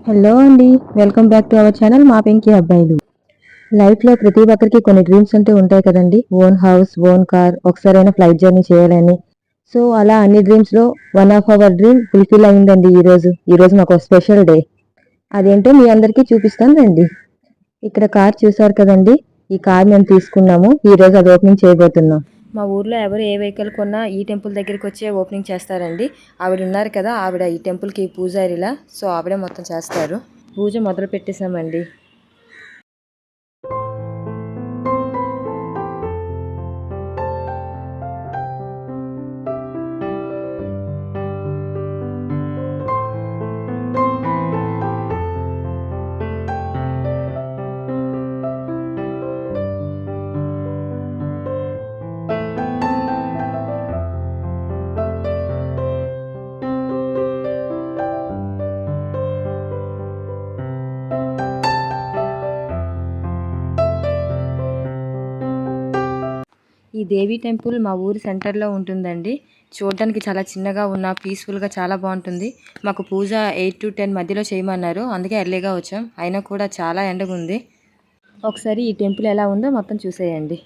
Hello అండి. Welcome back to our channel మా పెంకి అబ్బాయిలు. లైఫ్‌లో ప్రతి ఒక్కరికి కొన్ని డ్రీమ్స్ అంటూ ఉంటాయి కదండీ. ఓన్ హౌస్, ఓన్ కార్, ఒకసారైనా ఫ్లైట్ జర్నీ చేయాలని. సో, అలా అన్ని డ్రీమ్స్‌లో one of our dream fulfil అయిందండి ఈరోజు. ఈరోజు మాకు ఒక స్పెషల్ డే. అదేంటో మీ అందరికీ చూపిస్తాను రండి. ఇక్కడ కార్ చూసారు కదండీ. ఈ కార్ మేము తీసుకున్నాము. ఈరోజు అది ఓపెనింగ్ చేయబోతున్నాం. మా ఊర్లో ఎవరు ఏ వెహికల్ కొన్నా ఈ టెంపుల్ దగ్గరికి వచ్చే ఓపెనింగ్ చేస్తారండి. ఆవిడ ఉన్నారు కదా, ఆవిడ ఈ టెంపుల్కి పూజారిలా. సో ఆవిడే మొత్తం చేస్తారు. పూజ మొదలు పెట్టేశామండి. ఈ దేవి టెంపుల్ మా ఊరి సెంటర్లో ఉంటుందండి. చూడడానికి చాలా చిన్నగా ఉన్న పీస్ఫుల్గా చాలా బాగుంటుంది. మాకు పూజ 8 to 10 మధ్యలో చేయమన్నారు. అందుకే ఎర్లీగా వచ్చాం. అయినా కూడా చాలా ఎండగా ఉంది. ఒకసారి ఈ టెంపుల్ ఎలా ఉందో మొత్తం చూసేయండి.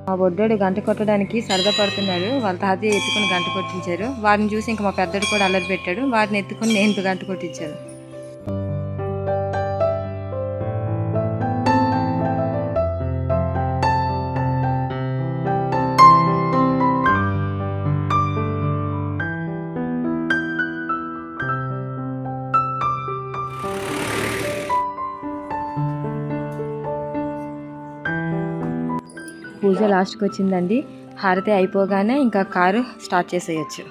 మా బొడ్డోడు గంట కొట్టడానికి సరదా పడుతున్నాడు. వాళ్ళ తాతయ్య ఎత్తుకుని గంట కొట్టించారు. వాడిని చూసి ఇంకా మా పెద్దోడు కూడా అల్లరి పెట్టాడు. వాడిని ఎత్తుకుని నేను గంట కొట్టించాను. పూజ లాస్ట్కి వచ్చిందండి. హారతి అయిపోగానే ఇంకా కారు స్టార్ట్ చేసేయచ్చు.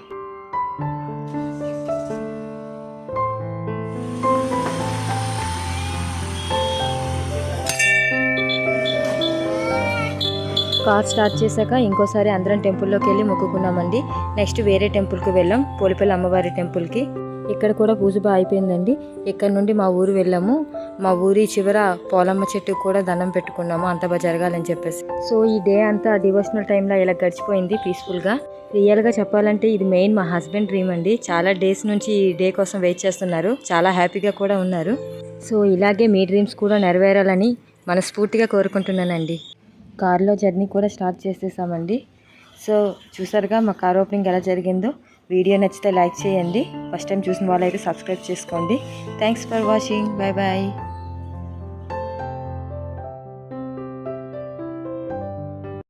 కార్ స్టార్ట్ చేశాక ఇంకోసారి అందరం టెంపుల్లోకి వెళ్ళి మొక్కుకున్నామండి. నెక్స్ట్ వేరే టెంపుల్కి వెళ్ళాం, పోలిపల్లి అమ్మవారి టెంపుల్కి. ఇక్కడ కూడా పూజ బాగా అయిపోయిందండి. ఇక్కడ నుండి మా ఊరు వెళ్ళాము. మా ఊరి చివర పోలమ్మ చెట్టు కూడా దండం పెట్టుకున్నాము, అంత బాగా జరగాలని చెప్పేసి. సో ఈ డే అంతా డివోషనల్ టైంలో ఇలా గడిచిపోయింది పీస్ఫుల్గా. రియల్గా చెప్పాలంటే ఇది మెయిన్ మా హస్బెండ్ డ్రీమ్ అండి. చాలా డేస్ నుంచి ఈ డే కోసం వెయిట్ చేస్తున్నారు. చాలా హ్యాపీగా కూడా ఉన్నారు. సో ఇలాగే మీ డ్రీమ్స్ కూడా నెరవేరాలని మనస్ఫూర్తిగా కోరుకుంటున్నానండి. కార్లో జర్నీ కూడా స్టార్ట్ చేసేసామండి. సో చూసారుగా మా కార్ ఓపెనింగ్ ఎలా జరిగిందో. వీడియో నచ్చితే లైక్ చేయండి. ఫస్ట్ టైం చూసిన వాళ్ళైతే సబ్స్క్రైబ్ చేసుకోండి. Thanks for watching. Bye bye.